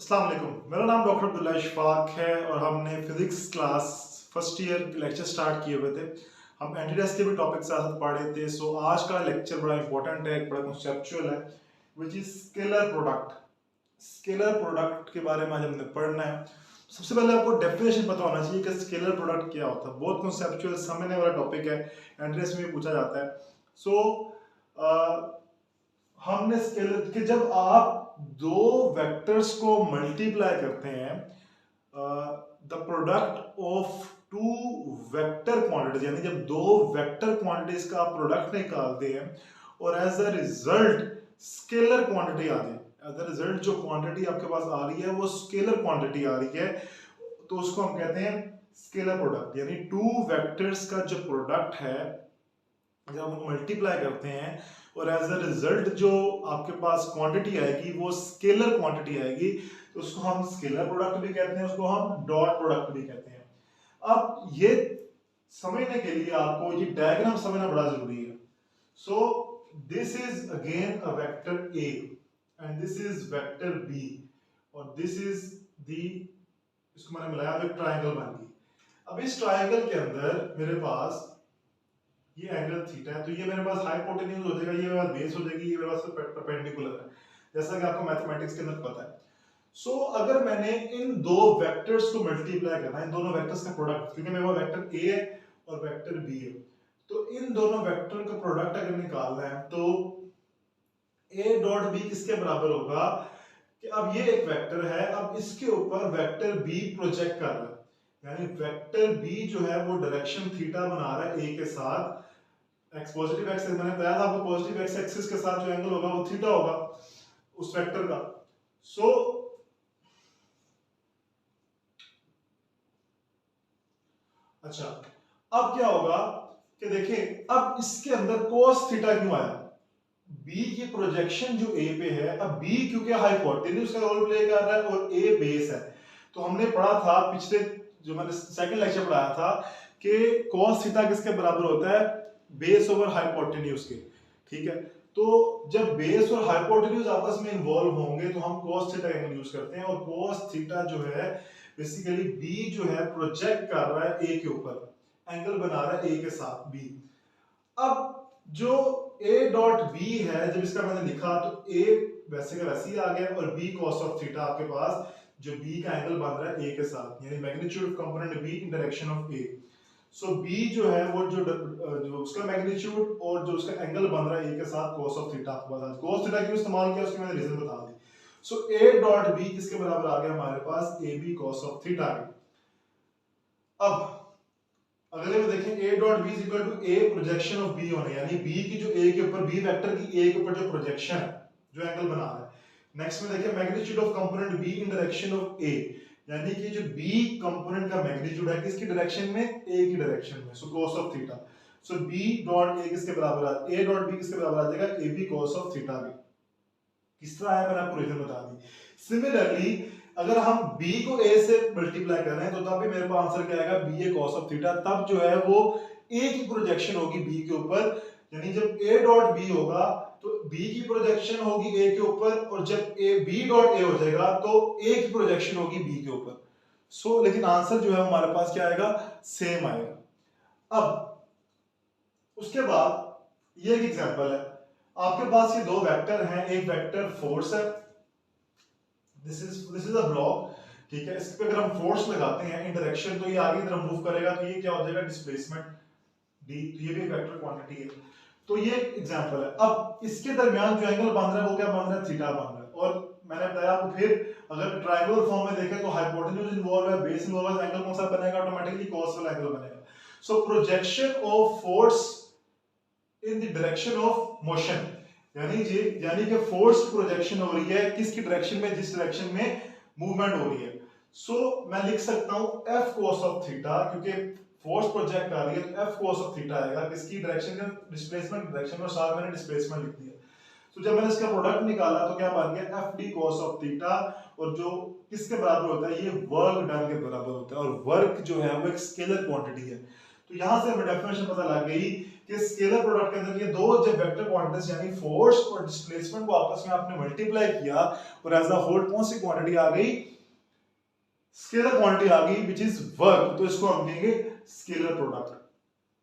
अस्सलाम वालेकुम। मेरा नाम डॉक्टर अब्दुल्ला इशफाक है और हमने फिजिक्स क्लास फर्स्ट ईयर के लेक्चर स्टार्ट किए हुए थे। हम एंटीडस के भी टॉपिक साथ पढ़ रहे थे। सो आज का लेक्चर बड़ा इंपॉर्टेंट है, बड़ा कंसेप्चुअल है, which is scalar product. Scalar product के बारे में आज हमने पढ़ना है। सबसे पहले आपको डेफिनेशन पता होना चाहिए कि स्केलर प्रोडक्ट क्या होता है। बहुत कंसेप्चुअल समझने वाला टॉपिक है, एंटीडस में भी पूछा जाता है। हमने स्केलर कि जब आप दो वेक्टर्स को मल्टीप्लाई करते हैं, the product of two vector quantities, यानी जब दो वेक्टर क्वांटिटीज का आप प्रोडक्ट निकालते हैं और as a result scalar quantity आ जाए, एज अ रिजल्ट जो क्वांटिटी आपके पास आ रही है वो स्केलर क्वांटिटी आ रही है, तो उसको हम कहते हैं स्केलर प्रोडक्ट। यानी टू वेक्टर्स का जो प्रोडक्ट है, जब हम मल्टीप्लाई करते हैं और एज अ रिजल्ट जो आपके पास क्वांटिटी आएगी वो स्केलर क्वांटिटी आएगी, तो उसको हम स्केलर प्रोडक्ट भी कहते हैं, उसको हम डॉट प्रोडक्ट भी कहते हैं। अब ये समझने के लिए आपको ये डायग्राम समझना बड़ा जरूरी है। So this is again a vector A and this is vector B और दिस इज दी, इसको मैंने मिलाया तो एक ट्रायंगल बन गई। अब इस ट्रायंगल के अंदर मेरे पास ये एंगल थीटा है, तो ये मेरे पास हाइपोटेन्यूज हो जाएगा, ये मेरे पास बेस हो जाएगी, ये मेरे पास परपेंडिकुलर है, जैसा कि आपको मैथमेटिक्स के अंदर पता है। सो अगर मैंने इन दो वेक्टर्स को मल्टीप्लाई करना है, इन दोनों वेक्टर्स का प्रोडक्ट, क्योंकि मेरे पास वेक्टर ए है और वेक्टर बी है, तो इन दोनों वेक्टर का प्रोडक्ट अगर निकालना है तो ए डॉट बी किसके बराबर होगा कि अब ये एक वेक्टर है, अब इसके ऊपर वेक्टर बी प्रोजेक्ट कर रहा है, यानी वेक्टर बी जो है वो डायरेक्शन थीटा बना रहा है ए के साथ। एक्स पॉजिटिव एक्स, मैंने बताया था आपको, पॉजिटिव एक्स एक्सिस के साथ जो एंगल होगा वो थीटा होगा उस वेक्टर का। सो अच्छा, अब क्या होगा कि देखिए, अब इसके अंदर cos थीटा क्यों आया, बी की प्रोजेक्शन जो ए पे है, अब बी क्योंकि हाइपोटेन्यूज का रोल प्ले कर रहा है और ए बेस है, तो हमने पढ़ा था पिछले जो मैंने सेकंड लेक्चर पढ़ाया था कि cos थीटा किसके बराबर होता है, बेस ओवर हाइपोटेन्यूज के। ठीक है, तो जब बेस और हाइपोटेन्यूज आपस में इन्वॉल्व होंगे तो हम cos थीटा एंगल यूज करते हैं, और cos थीटा जो है बेसिकली बी जो है प्रोजेक्ट कर रहा है ए के ऊपर, एंगल बना रहा है ए के साथ बी। अब जो ए डॉट बी है, जब इसका मैंने लिखा तो ए वैसे का वैसे ही आ गया और बी cos ऑफ थीटा आपके पास जो बी का एंगल बन रहा है ए के साथ, यानी magnitude of component B in direction of A. So B जो है वो जो उसका मैग्नीट्यूड और जो उसका एंगल बन रहा है ए के साथ cos ऑफ थीटा आपके पास। cos थीटा क्यों इस्तेमाल किया उसकी मैंने रीजन बता दी। सो ए डॉट बी किसके बराबर आ गया हमारे पास, A B cos of theta. अब अगले में देखें, a dot b is equal to a projection of b होने, यानी b की जो a के ऊपर, b वेक्टर की a के ऊपर जो प्रोजेक्शन है, जो एंगल बना रहा है। नेक्स्ट में देखें magnitude of component b in direction of a, यानी कि जो b कंपोनेंट का मैग्नीट्यूड है किसकी डायरेक्शन में, a की डायरेक्शन में, सो cos of theta. So b dot a किसके बराबर आ, a डॉट b किसके बराबर आ जाएगा, ab cos ऑफ थीटा भी। किस तरह है मैंने आपको रीजन बता दी। सिमिलरली अगर हम b को a से मल्टीप्लाई कर रहे हैं तो तब भी मेरे पास आंसर क्या आएगा, ba cos ऑफ थीटा। तब जो है वो a की प्रोजेक्शन होगी b के ऊपर, यानी जब a डॉट b होगा तो b की प्रोजेक्शन होगी a के ऊपर, और जब b डॉट a हो जाएगा तो a की प्रोजेक्शन होगी b के ऊपर। सो लेकिन आंसर जो है हमारे पास क्या आएगा, सेम आएगा। अब उसके बाद ये एक एग्जांपल है, आपके पास ये दो वेक्टर हैं, एक वेक्टर फोर्स है, दिस इज अ ब्लॉक, ठीक है, इस पे अगर हम फोर्स लगाते हैं इन डायरेक्शन तो ये आगे की तरफ मूव करेगा, तो ये क्या हो जाएगा, डिस्प्लेसमेंट d, तो ये भी एक वेक्टर क्वांटिटी है। तो ये एग्जांपल है। अब इसके दरमियान जो एंगल बन रहा है वो क्या बन रहा है, थीटा बन रहा है, और मैंने बताया आपको फिर अगर ट्रायंगुलर फॉर्म में देखें तो हाइपोटेन्यूज इन्वॉल्व है, बेस इन्वॉल्व है, एंगल कौन सा बनेगा, ऑटोमेटिकली cos वाला एंगल बनेगा। So projection of force in the direction of motion, यानी कि फोर्स प्रोजेक्शन हो रही है किसकी डायरेक्शन में, जिस डायरेक्शन में मूवमेंट हो रही है। सो मैं लिख सकता हूं f cos ऑफ थीटा, क्योंकि फोर्स प्रोजेक्ट आ रही है तो f cos ऑफ थीटा आएगा किसकी डायरेक्शन में, डिस्प्लेसमेंट डायरेक्शन में, और साथ मैंने डिस्प्लेसमेंट लिख दिया। तो जब मैंने इसका प्रोडक्ट निकाला तो क्या बन गया, fd cos ऑफ थीटा, और जो किसके बराबर होता है, ये वर्क डन के बराबर होता है, और वर्क जो है वो एक स्केलर क्वांटिटी है। तो यहां से हमें डेफिनेशन पता लग गई कि स्केलर प्रोडक्ट के अंदर ये दो जब वेक्टर क्वांटिटीज यानी फोर्स और डिस्प्लेसमेंट को आपस में आपने मल्टीप्लाई किया और एज अ होल कौन सी क्वांटिटी आ गई, स्केलर क्वांटिटी आ गई विच इज वर्क, तो इसको हम कहेंगे स्केलर प्रोडक्ट।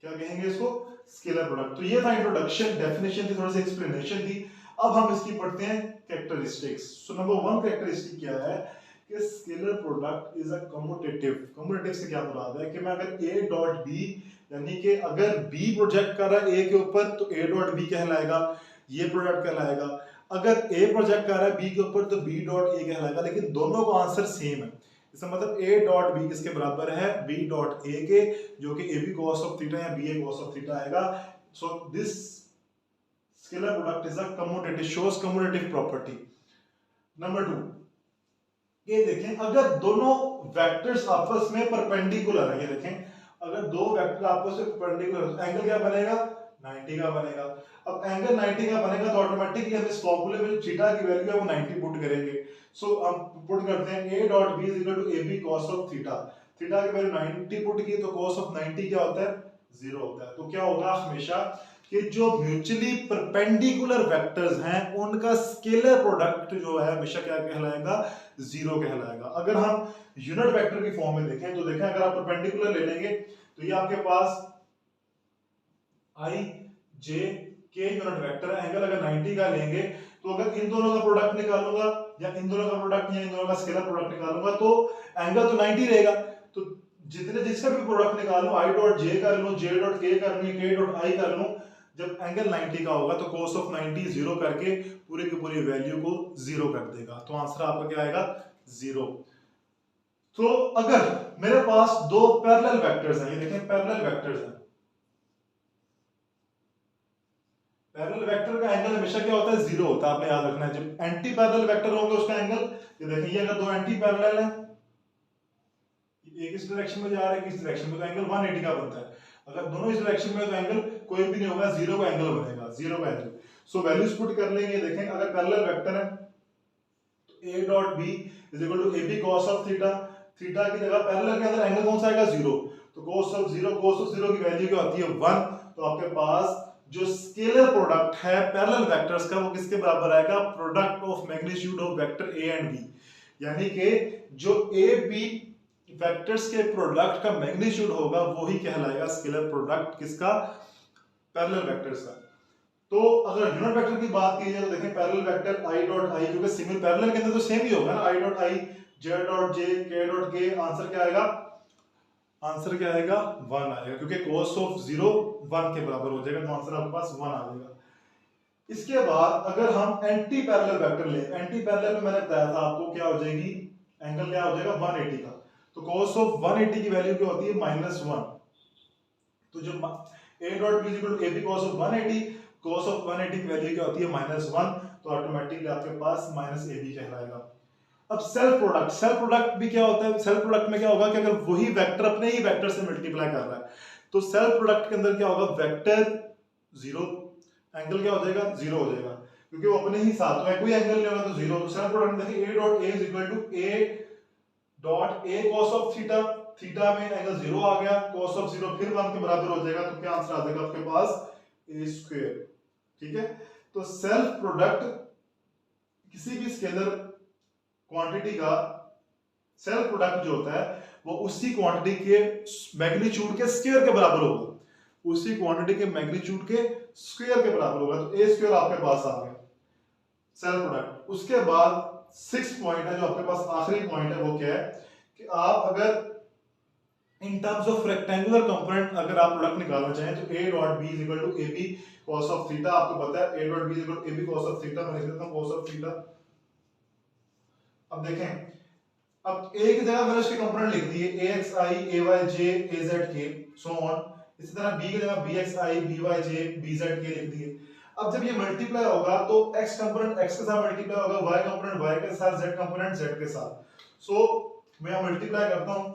क्या कहेंगे इसको, स्केलर प्रोडक्ट। तो ये था इंट्रोडक्शन, डेफिनेशन थी, थोड़ी सी एक्सप्लेनेशन थी। अब हम इसकी पढ़ते हैं कैरेक्टरिस्टिक्स। सो नंबर 1 कैरेक्टरिस्टिक क्या है कि scalar product is a commutative. Commutative से क्या मुराद है कि मैं अगर a डॉट b यानी कि अगर b प्रोजेक्ट कर रहा है a के ऊपर तो a डॉट b कहलाएगा, ये प्रोडक्ट कहलाएगा। अगर a प्रोजेक्ट कर रहा है b के ऊपर तो b डॉट a कहलाएगा, लेकिन दोनों का आंसर सेम है। इसका मतलब a डॉट b किसके बराबर है, b डॉट a के, जो कि ab cos ऑफ थीटा या ba cos ऑफ थीटा आएगा। So this scalar product is a commutative, shows commutative property. Number 2, ये देखें अगर दोनों वेक्टर्स आपस में परपेंडिकुलर है, ये देखें अगर दो वेक्टर आपस में परपेंडिकुलर है तो एंगल क्या बनेगा, 90 का बनेगा। अब एंगल 90 का बनेगा तो ऑटोमेटिकली हम इस फॉर्मूले में जो थीटा की वैल्यू है वो 90 पुट करेंगे। सो हम पुट करते हैं a dot b is equal to ab cos of theta. Theta की वैल्यू 90 पुट की तो cos ऑफ 90 क्या होता है, 0 होता है। तो क्या होगा हमेशा कि जो म्यूचुअली परपेंडिकुलर वेक्टर्स हैं उनका स्केलर प्रोडक्ट जो है हमेशा क्या कहलाएगा, 0 कहलाएगा। अगर हम यूनिट वेक्टर की फॉर्म में देखें तो देखें अगर आप परपेंडिकुलर ले लेंगे तो ये आपके पास i j k unit vector है। एंगल अगर 90 का लेंगे तो अगर इन दोनों का प्रोडक्ट निकालूंगा या इन दोनों का प्रोडक्ट या इन दोनों का स्केलर प्रोडक्ट निकालूंगा तो एंगल तो 90 रहेगा। तो जितने जिसका भी प्रोडक्ट निकालूं i डॉट j कर लूं, j डॉट k कर लूं, k डॉट i कर लूं, जब एंगल 90 का होगा तो cos ऑफ 90 0 करके पूरी की पूरी वैल्यू को 0 कर देगा। तो आंसर आपका क्या आएगा, 0। तो अगर मेरे पास दो पैरेलल वेक्टर्स हैं, ये देखें पैरेलल वेक्टर्स हैं, पैरेलल वेक्टर का एंगल हमेशा क्या होता है, 0 होता है। आपने याद रखना है जब एंटी पैरेलल वेक्टर होंगे उसका एंगल, ये देखिए ये अगर दो एंटी पैरेलल हैं, एक इस डायरेक्शन में जा रहा है, किस डायरेक्शन में, तो एंगल 180 का बनता है। अगर दोनों इस डायरेक्शन में तो एंगल कोई भी नहीं होगा, 0 का एंगल बनेगा, 0 का एंगल। सो वैल्यूज पुट कर लेंगे, देखें अगर पैरेलल वेक्टर है तो a dot b is equal to ab cos of theta. Theta की जगह पैरेलल के अंदर एंगल कौन सा आएगा, 0। तो cos ऑफ 0 की वैल्यू क्या होती है, 1। तो आपके पास जो स्केलर प्रोडक्ट है पैरेलल वेक्टर्स का वो किसके बराबर आएगा, product of magnitude of vector a and b। यानी कि जो a b वेक्टर्स के प्रोडक्ट का मैग्नीट्यूड होगा वही कहलाएगा स्केलर प्रोडक्ट किसका, पैरेलल वेक्टर्स का। तो अगर यूनिट वेक्टर की बात की जाए तो देखें parallel vector i dot i, क्योंकि सिंगल पैरेलल के अंदर तो सेम ही होगा ना, i dot i, j dot j, k dot k, answer क्या आएगा, आंसर क्या आएगा, 1 आएगा, क्योंकि cos ऑफ 0 1 के बराबर हो जाएगा, तो आंसर आपके पास 1 आ जाएगा। इसके बाद अगर हम एंटी पैरेलल वेक्टर ले, एंटी पैरेलल में मैंने बताया था आपको क्या हो जाएगी, एंगल क्या हो जाएगा 180 का। तो cos ऑफ 180 की वैल्यू क्या होती है, -1। तो जो a dot b equal to ab cos of 180, cos of 180 की वैल्यू क्या होती है, -1। तो ऑटोमेटिकली आपके पास -ab कहलाएगा। अब सेल्फ प्रोडक्ट, सेल्फ प्रोडक्ट भी क्या होता है, सेल्फ प्रोडक्ट में क्या होगा कि अगर वही वेक्टर अपने ही वेक्टर से मल्टीप्लाई कर रहा है तो सेल्फ प्रोडक्ट के अंदर क्या होगा, वेक्टर 0, एंगल क्या हो जाएगा, 0 हो जाएगा, क्योंकि वो अपने ही साथ में कोई एंगल नहीं होगा तो 0। तो सेल्फ प्रोडक्ट में देखिए a dot a is equal to a dot a cos of theta, theta में एंगल 0 आ गया, cos ऑफ 0 फिर 1 के बराबर हो जाएगा, तो क्या आंसर आ जाएगा आपके पास, a स्क्वायर। ठीक है, तो सेल्फ प्रोडक्ट किसी भी स्केलर क्वांटिटी का सेल्फ प्रोडक्ट जो होता है वो उसी क्वांटिटी के मैग्नीट्यूड के स्क्वायर के बराबर होगा, उसी क्वांटिटी के मैग्नीट्यूड के स्क्वायर के बराबर होगा। तो a स्क्वायर आपके पास आ गया सेल्फ प्रोडक्ट। उसके बाद 6 पॉइंट है जो आपके पास आखिरी पॉइंट है, वो क्या है कि आप अगर in terms of rectangular component अगर आप प्रोडक्ट निकालना चाहें तो a dot b is equal to ab cos of theta, आपको पता है a dot b is equal to ab cos of theta, मैं लिख देता हूं cos ऑफ थीटा। अब देखें, अब a की जगह मैंने उसके कंपोनेंट लिख दिए axi ayj azk so on, इसी तरह b की जगह bxi byj bzk लिख दिए। अब जब ये मल्टीप्लाई होगा तो x कंपोनेंट x के साथ मल्टीप्लाई होगा, y कंपोनेंट y के साथ, z कंपोनेंट z के साथ। सो मैं मल्टीप्लाई करता हूं,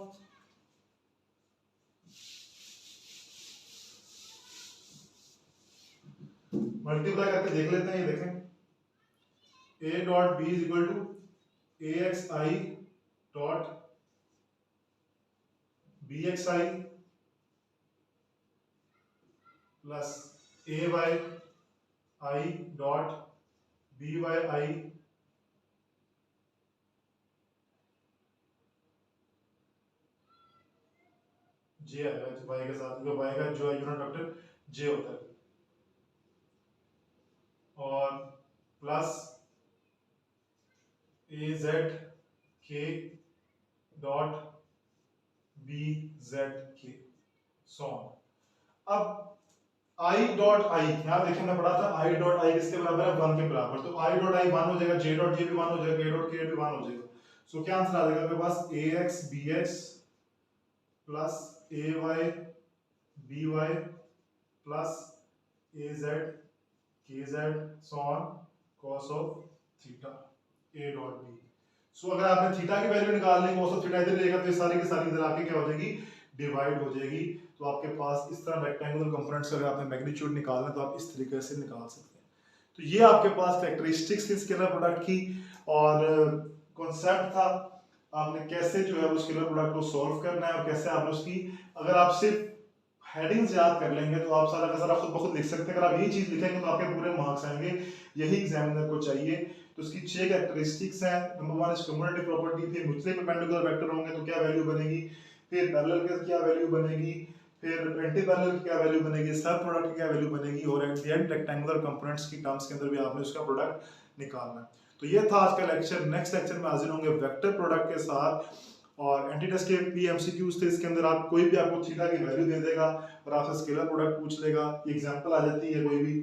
मल्टीप्लाई करके देख लेते हैं। ये देखें a dot b is equal to axi dot bxi plus A Y I dot B Y I J आएगा वाई के साथ, क्योंकि वाई का जो यूनिट वेक्टर जे होता है, और प्लस ए जेड के डॉट बी जेड के सो ऑन। अब आई डॉट आई, यहाँ देखिए मैं पढ़ा था आई डॉट आई किसके बराबर है, 1 के बराबर, तो आई डॉट आई 1 हो जाएगा, जे डॉट जे भी 1 हो जाएगा, के डॉट के भी 1 हो जाएगा। सो क्या आंसर आ जाएगा आपके पास, A X B X plus A Y B Y plus A Z के Z so on cos of theta A dot B. So अगर आपने थीटा की वैल्यू निकालनी है, कॉस ऑफ थीटा इधर लेगा तो ये सारी की सारी इधर आके क्या हो जाएगी, डिवाइड हो जाएगी। तो आपके पास इस तरह रेक्टेंगुलर कंपोनेंट्स अगर आपने मैग्नीट्यूड निकालना है तो आप इस तरीके से निकाल सकते हैं। तो ये आपके पास कैरेक्टरिस्टिक्स थी स्केलर प्रोडक्ट की, और कॉन्सेप्ट था आपने कैसे जो है वो स्केलर प्रोडक्ट को सॉल्व करना है, और कैसे आपने उसकी, अगर आप सिर्फ हेडिंग्स याद कर लेंगे तो आप सारा का सारा खुद ब खुद लिख सकते हैं। अगर आप ये चीज लिखेंगे तो आपके पूरे मार्क्स आएंगे, यही एग्जामिनर को चाहिए। तो उसकी 6 कैरेक्टरिस्टिक्स हैं। नंबर 1 इज कम्युलेटिव प्रॉपर्टी, फिर म्यूचुअली परपेंडिकुलर वेक्टर होंगे तो क्या वैल्यू बनेगी, फिर पैरेलल की क्या वैल्यू बनेगी, फिर एंटी पैरेलल की क्या वैल्यू बनेगी, सब प्रोडक्ट की क्या वैल्यू बनेगी, और at the end rectangular components की टर्म्स के अंदर भी आपने उसका प्रोडक्ट निकालना है। तो ये था आज का लेक्चर। नेक्स्ट लेक्चर में हाजिर होंगे वेक्टर प्रोडक्ट के साथ, और एंटीटेस्ट के भी एमसीक्यूज थे। इसके अंदर आप कोई भी आपको थीटा की वैल्यू दे देगा और आपसे स्केलर प्रोडक्ट पूछ लेगा, एग्जांपल आ जाती है कोई भी,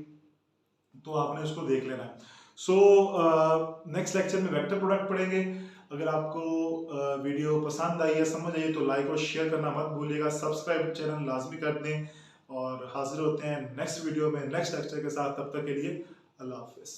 तो आपने उसको देख लेना है। सो नेक्स्ट लेक्चर में वेक्टर प्रोडक्ट पढ़ेंगे। अगर आपको वीडियो पसंद आई है, समझ आई, तो लाइक और शेयर करना मत भूलिएगा, सब्सक्राइब चैनल लाजमी कर दें, और हाजिर होते हैं नेक्स्ट वीडियो में नेक्स्ट लेक्चर के साथ। तब तक के लिए अल्लाह हाफिज़।